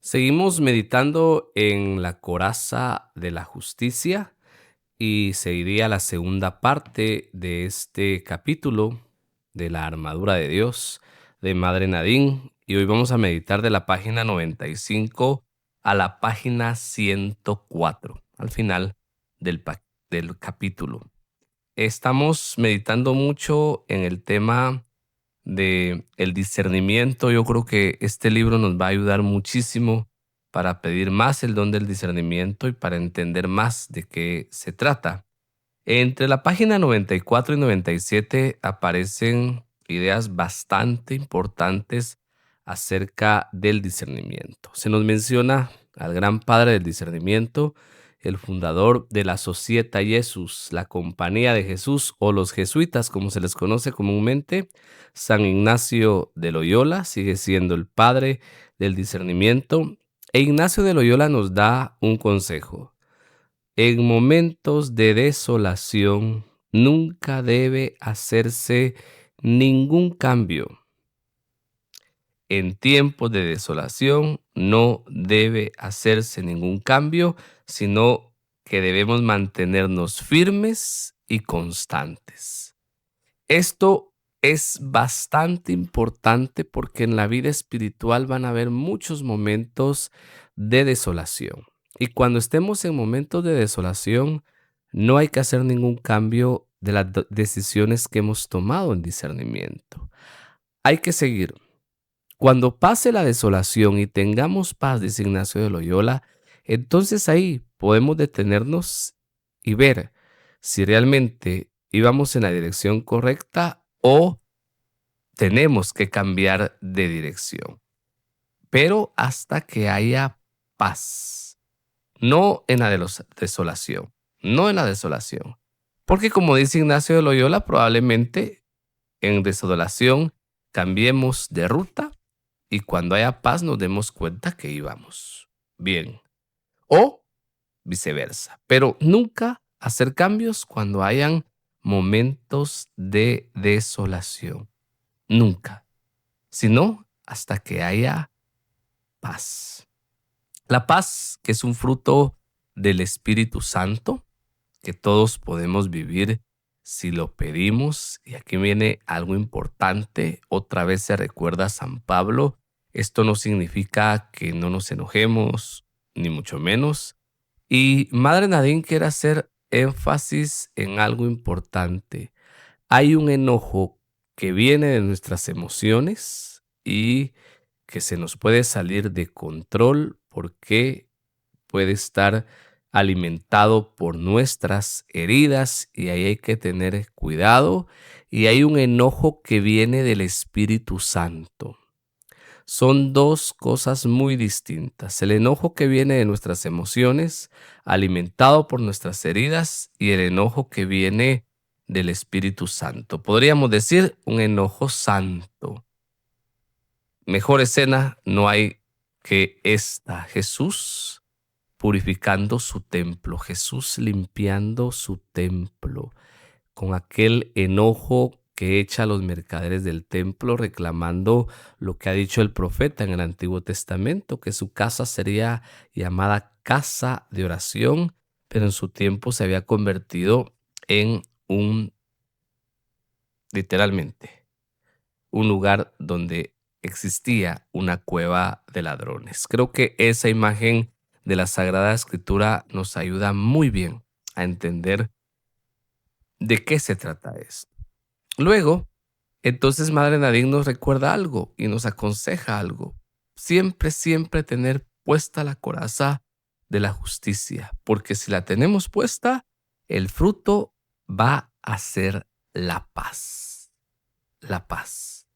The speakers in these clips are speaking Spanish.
Seguimos meditando en la coraza de la justicia y seguiría la segunda parte de este capítulo de la armadura de Dios de Madre Nadine, y hoy vamos a meditar de la página 95 a la página 104 al final del capítulo. Estamos meditando mucho en el tema de el discernimiento. Yo creo que este libro nos va a ayudar muchísimo para pedir más el don del discernimiento y para entender más de qué se trata. Entre la página 94 y 97 aparecen ideas bastante importantes acerca del discernimiento. Se nos menciona al gran padre del discernimiento, el fundador de la Societa Jesús, la Compañía de Jesús o los jesuitas, como se les conoce comúnmente. San Ignacio de Loyola sigue siendo el padre del discernimiento, e Ignacio de Loyola nos da un consejo. En momentos de desolación nunca debe hacerse ningún cambio. En tiempos de desolación no debe hacerse ningún cambio, sino que debemos mantenernos firmes y constantes. Esto es bastante importante porque en la vida espiritual van a haber muchos momentos de desolación. Y cuando estemos en momentos de desolación, no hay que hacer ningún cambio de las decisiones que hemos tomado en discernimiento. Hay que seguir. Cuando pase la desolación y tengamos paz, dice Ignacio de Loyola, entonces ahí podemos detenernos y ver si realmente íbamos en la dirección correcta o tenemos que cambiar de dirección. Pero hasta que haya paz, no en la desolación, no en la desolación. Porque como dice Ignacio de Loyola, probablemente en desolación cambiemos de ruta y cuando haya paz nos demos cuenta que íbamos bien. O viceversa. Pero nunca hacer cambios cuando hayan momentos de desolación. Nunca. Sino hasta que haya paz. La paz, que es un fruto del Espíritu Santo, que todos podemos vivir si lo pedimos. Y aquí viene algo importante. Otra vez se recuerda a San Pablo. Esto no significa que no nos enojemos, ni mucho menos. Y Madre Nadine quiere hacer énfasis en algo importante. Hay un enojo que viene de nuestras emociones y que se nos puede salir de control porque puede estar alimentado por nuestras heridas, y ahí hay que tener cuidado. Y hay un enojo que viene del Espíritu Santo. Son dos cosas muy distintas. El enojo que viene de nuestras emociones, alimentado por nuestras heridas, y el enojo que viene del Espíritu Santo. Podríamos decir un enojo santo. Mejor escena no hay que esta. Jesús purificando su templo, Jesús limpiando su templo con aquel enojo que echa a los mercaderes del templo, reclamando lo que ha dicho el profeta en el Antiguo Testamento, que su casa sería llamada casa de oración, pero en su tiempo se había convertido en literalmente, un lugar donde existía una cueva de ladrones. Creo que esa imagen de la Sagrada Escritura nos ayuda muy bien a entender de qué se trata esto. Luego, entonces Madre Nadine nos recuerda algo y nos aconseja algo. Siempre, siempre tener puesta la coraza de la justicia, porque si la tenemos puesta, el fruto va a ser la paz. La paz.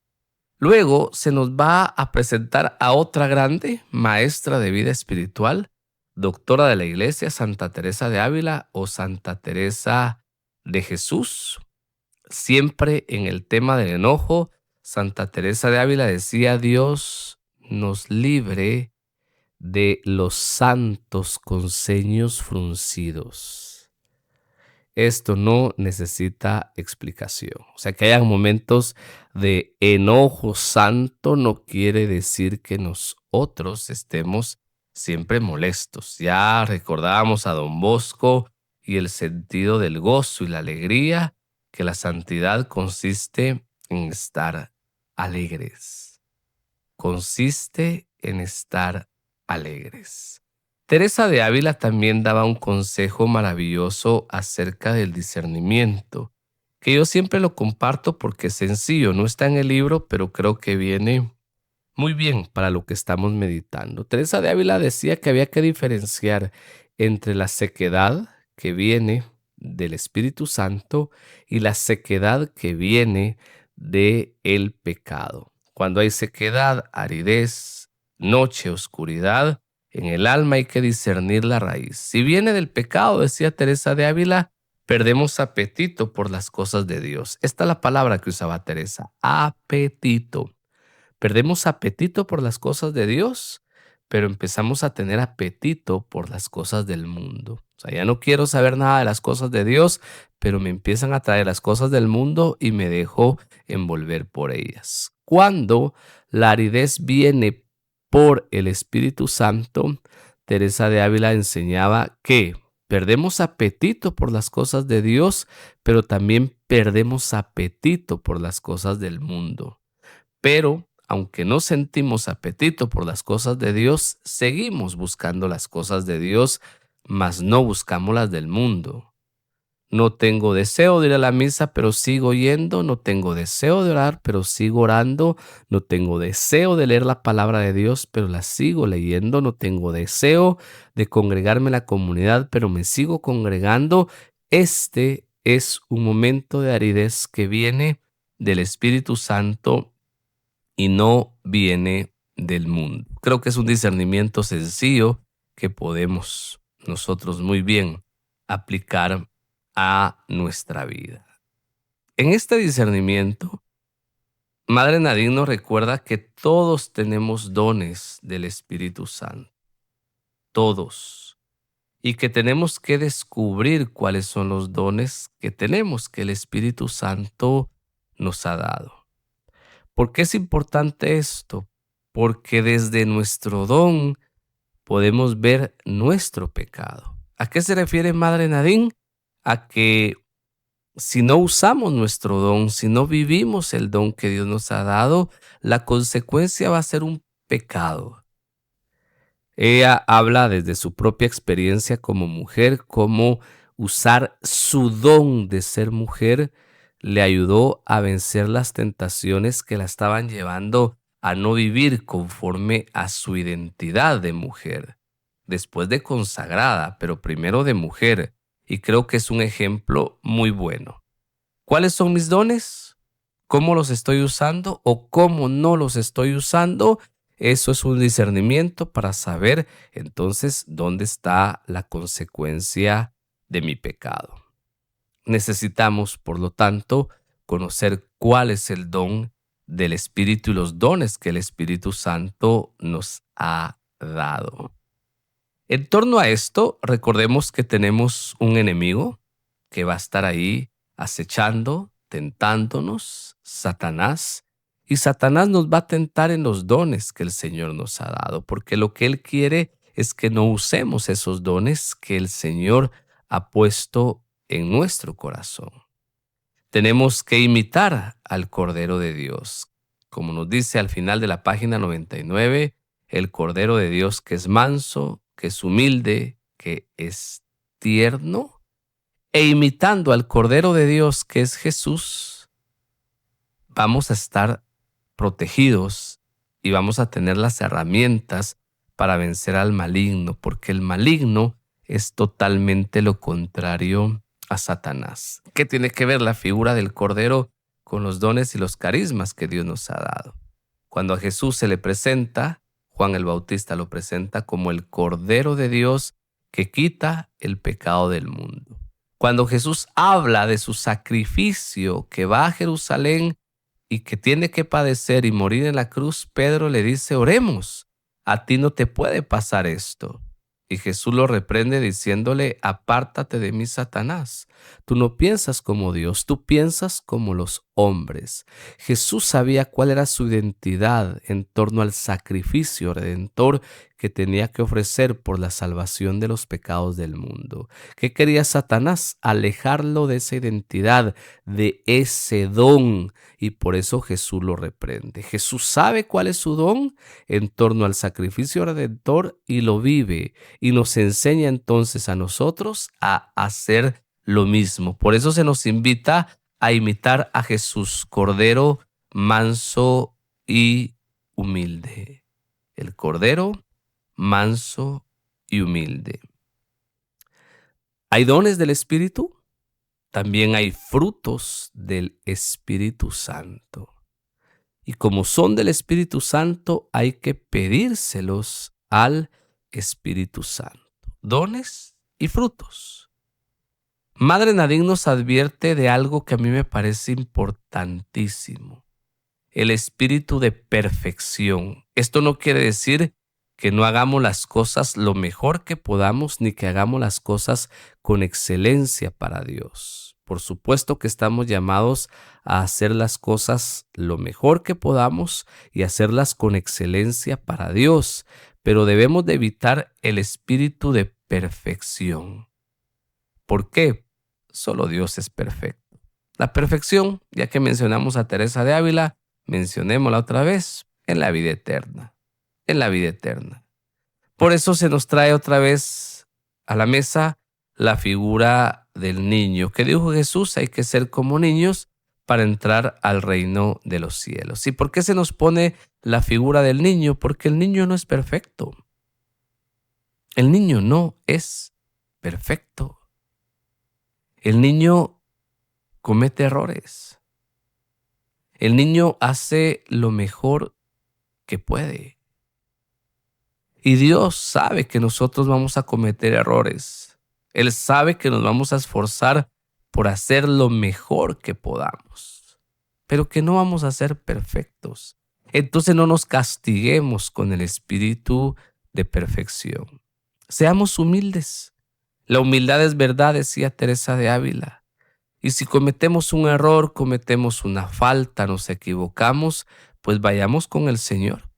Luego se nos va a presentar a otra grande maestra de vida espiritual, doctora de la Iglesia, Santa Teresa de Ávila o Santa Teresa de Jesús. Siempre en el tema del enojo, Santa Teresa de Ávila decía: Dios nos libre de los santos con ceños fruncidos. Esto no necesita explicación. O sea, que hayan momentos de enojo santo no quiere decir que nos otros estemos siempre molestos. Ya recordábamos a don Bosco y el sentido del gozo y la alegría, que la santidad consiste en estar alegres. Consiste en estar alegres. Teresa de Ávila también daba un consejo maravilloso acerca del discernimiento, que yo siempre lo comparto porque es sencillo, no está en el libro, pero creo que viene muy bien para lo que estamos meditando. Teresa de Ávila decía que había que diferenciar entre la sequedad que viene del Espíritu Santo y la sequedad que viene de el pecado. Cuando hay sequedad, aridez, noche, oscuridad, en el alma hay que discernir la raíz. Si viene del pecado, decía Teresa de Ávila, perdemos apetito por las cosas de Dios. Esta es la palabra que usaba Teresa, apetito. Perdemos apetito por las cosas de Dios, pero empezamos a tener apetito por las cosas del mundo. O sea, ya no quiero saber nada de las cosas de Dios, pero me empiezan a traer las cosas del mundo y me dejo envolver por ellas. Cuando la aridez viene por el Espíritu Santo, Teresa de Ávila enseñaba que perdemos apetito por las cosas de Dios, pero también perdemos apetito por las cosas del mundo. Pero aunque no sentimos apetito por las cosas de Dios, seguimos buscando las cosas de Dios, mas no buscamos las del mundo. No tengo deseo de ir a la misa, pero sigo yendo. No tengo deseo de orar, pero sigo orando. No tengo deseo de leer la palabra de Dios, pero la sigo leyendo. No tengo deseo de congregarme en la comunidad, pero me sigo congregando. Este es un momento de aridez que viene del Espíritu Santo y no viene del mundo. Creo que es un discernimiento sencillo que podemos nosotros muy bien aplicar a nuestra vida. En este discernimiento, Madre Nadine nos recuerda que todos tenemos dones del Espíritu Santo, todos, y que tenemos que descubrir cuáles son los dones que tenemos, que el Espíritu Santo nos ha dado. ¿Por qué es importante esto? Porque desde nuestro don podemos ver nuestro pecado. ¿A qué se refiere Madre Nadine? A que si no usamos nuestro don, si no vivimos el don que Dios nos ha dado, la consecuencia va a ser un pecado. Ella habla desde su propia experiencia como mujer, cómo usar su don de ser mujer le ayudó a vencer las tentaciones que la estaban llevando a no vivir conforme a su identidad de mujer, después de consagrada, pero primero de mujer, y creo que es un ejemplo muy bueno. ¿Cuáles son mis dones? ¿Cómo los estoy usando o cómo no los estoy usando? Eso es un discernimiento para saber entonces dónde está la consecuencia de mi pecado. Necesitamos, por lo tanto, conocer cuál es el don del Espíritu y los dones que el Espíritu Santo nos ha dado. En torno a esto, recordemos que tenemos un enemigo que va a estar ahí acechando, tentándonos, Satanás. Y Satanás nos va a tentar en los dones que el Señor nos ha dado, porque lo que Él quiere es que no usemos esos dones que el Señor ha puesto en nuestro corazón. Tenemos que imitar al Cordero de Dios. Como nos dice al final de la página 99, el Cordero de Dios que es manso, que es humilde, que es tierno, e imitando al Cordero de Dios que es Jesús, vamos a estar protegidos y vamos a tener las herramientas para vencer al maligno, porque el maligno es totalmente lo contrario a Satanás. ¿Qué tiene que ver la figura del Cordero con los dones y los carismas que Dios nos ha dado? Cuando a Jesús se le presenta, Juan el Bautista lo presenta como el Cordero de Dios que quita el pecado del mundo. Cuando Jesús habla de su sacrificio que va a Jerusalén y que tiene que padecer y morir en la cruz, Pedro le dice, oremos, a ti no te puede pasar esto. Y Jesús lo reprende diciéndole: apártate de mí, Satanás. Tú no piensas como Dios, tú piensas como los hombres. Jesús sabía cuál era su identidad en torno al sacrificio redentor que tenía que ofrecer por la salvación de los pecados del mundo. ¿Qué quería Satanás? Alejarlo de esa identidad, de ese don. Y por eso Jesús lo reprende. Jesús sabe cuál es su don en torno al sacrificio redentor y lo vive, y nos enseña entonces a nosotros a hacer lo mismo. Por eso se nos invita a imitar a Jesús, Cordero manso y humilde. El Cordero manso y humilde. ¿Hay dones del Espíritu? También hay frutos del Espíritu Santo. Y como son del Espíritu Santo, hay que pedírselos al Espíritu Santo. Dones y frutos. Madre Nadine nos advierte de algo que a mí me parece importantísimo: el espíritu de perfección. Esto no quiere decir que no hagamos las cosas lo mejor que podamos, ni que hagamos las cosas con excelencia para Dios. Por supuesto que estamos llamados a hacer las cosas lo mejor que podamos y hacerlas con excelencia para Dios, pero debemos de evitar el espíritu de perfección. ¿Por qué? Solo Dios es perfecto. La perfección, ya que mencionamos a Teresa de Ávila, mencionémosla otra vez: en la vida eterna, en la vida eterna. Por eso se nos trae otra vez a la mesa la figura del niño, que dijo Jesús: hay que ser como niños para entrar al reino de los cielos. ¿Y por qué se nos pone la figura del niño? Porque el niño no es perfecto. El niño no es perfecto. El niño comete errores. El niño hace lo mejor que puede. Y Dios sabe que nosotros vamos a cometer errores. Él sabe que nos vamos a esforzar por hacer lo mejor que podamos, pero que no vamos a ser perfectos. Entonces no nos castiguemos con el espíritu de perfección. Seamos humildes. La humildad es verdad, decía Teresa de Ávila. Y si cometemos un error, cometemos una falta, nos equivocamos, pues vayamos con el Señor,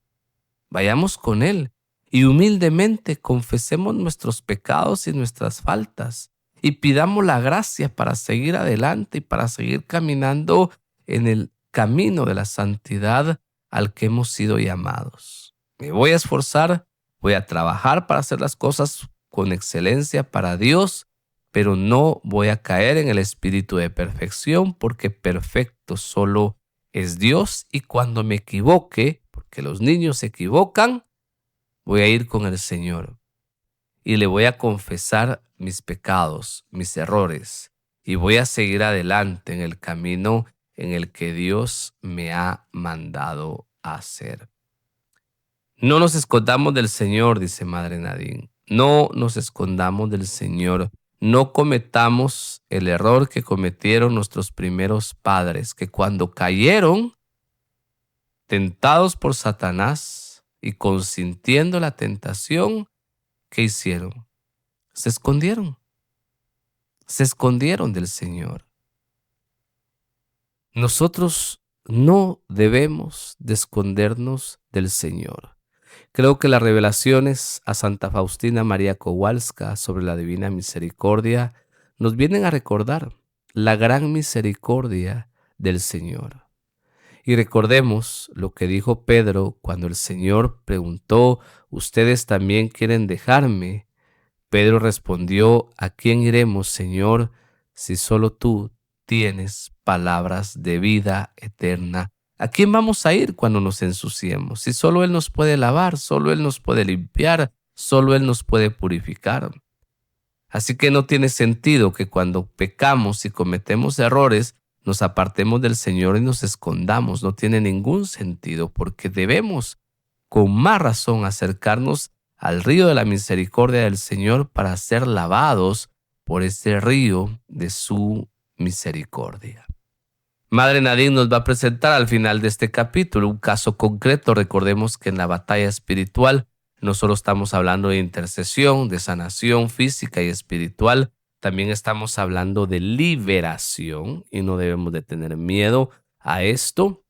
vayamos con Él y humildemente confesemos nuestros pecados y nuestras faltas y pidamos la gracia para seguir adelante y para seguir caminando en el camino de la santidad al que hemos sido llamados. Me voy a esforzar, voy a trabajar para hacer las cosas con excelencia para Dios, pero no voy a caer en el espíritu de perfección, porque perfecto solo es Dios. Y cuando me equivoque, porque los niños se equivocan, voy a ir con el Señor y le voy a confesar mis pecados, mis errores, y voy a seguir adelante en el camino en el que Dios me ha mandado a hacer. No nos escondamos del Señor, dice Madre Nadine. No nos escondamos del Señor. No cometamos el error que cometieron nuestros primeros padres, que cuando cayeron, tentados por Satanás y consintiendo la tentación, ¿qué hicieron? Se escondieron. Se escondieron del Señor. Nosotros no debemos de escondernos del Señor. Creo que las revelaciones a Santa Faustina María Kowalska sobre la Divina Misericordia nos vienen a recordar la gran misericordia del Señor. Y recordemos lo que dijo Pedro cuando el Señor preguntó: ¿ustedes también quieren dejarme? Pedro respondió: ¿a quién iremos, Señor, si solo tú tienes palabras de vida eterna? ¿A quién vamos a ir cuando nos ensuciemos? Si solo Él nos puede lavar, solo Él nos puede limpiar, solo Él nos puede purificar. Así que no tiene sentido que cuando pecamos y cometemos errores, nos apartemos del Señor y nos escondamos. No tiene ningún sentido, porque debemos con más razón acercarnos al río de la misericordia del Señor para ser lavados por ese río de su misericordia. Madre Nadine nos va a presentar al final de este capítulo un caso concreto. Recordemos que en la batalla espiritual No solo estamos hablando de intercesión, de sanación física y espiritual, también estamos hablando de liberación y no debemos de tener miedo a esto,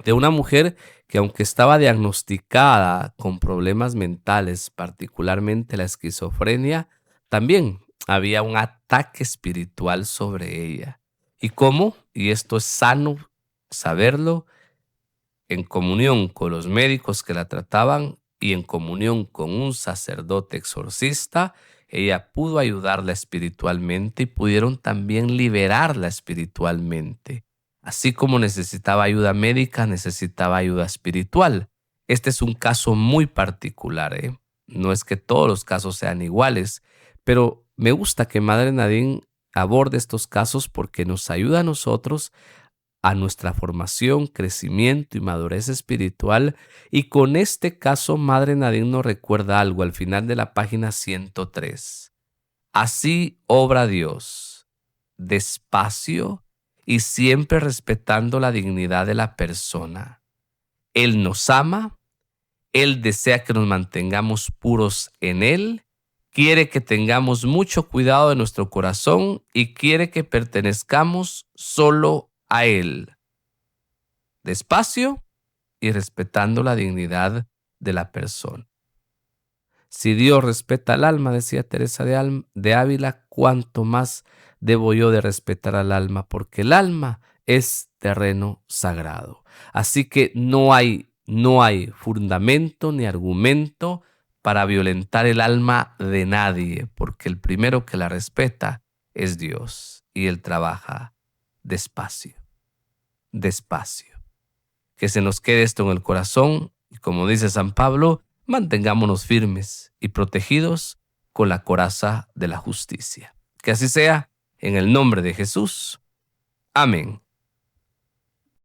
de una mujer que aunque estaba diagnosticada con problemas mentales, particularmente la esquizofrenia, también había un ataque espiritual sobre ella. ¿Y cómo? Y esto es sano saberlo, en comunión con los médicos que la trataban y en comunión con un sacerdote exorcista, ella pudo ayudarla espiritualmente y pudieron también liberarla espiritualmente. Así como necesitaba ayuda médica, necesitaba ayuda espiritual. Este es un caso muy particular, ¿eh? No es que todos los casos sean iguales, pero me gusta que Madre Nadine aborde estos casos porque nos ayuda a nosotros a nuestra formación, crecimiento y madurez espiritual. Y con este caso, Madre Nadine nos recuerda algo al final de la página 103. Así obra Dios, despacio y siempre respetando la dignidad de la persona. Él nos ama, Él desea que nos mantengamos puros en Él, quiere que tengamos mucho cuidado de nuestro corazón y quiere que pertenezcamos solo a Él, despacio y respetando la dignidad de la persona. Si Dios respeta al alma, decía Teresa de Ávila, cuánto más debo yo de respetar al alma, porque el alma es terreno sagrado. Así que no hay fundamento ni argumento para violentar el alma de nadie, porque el primero que la respeta es Dios y Él trabaja despacio, despacio. Que se nos quede esto en el corazón y, como dice San Pablo, mantengámonos firmes y protegidos con la coraza de la justicia. Que así sea, en el nombre de Jesús. Amén.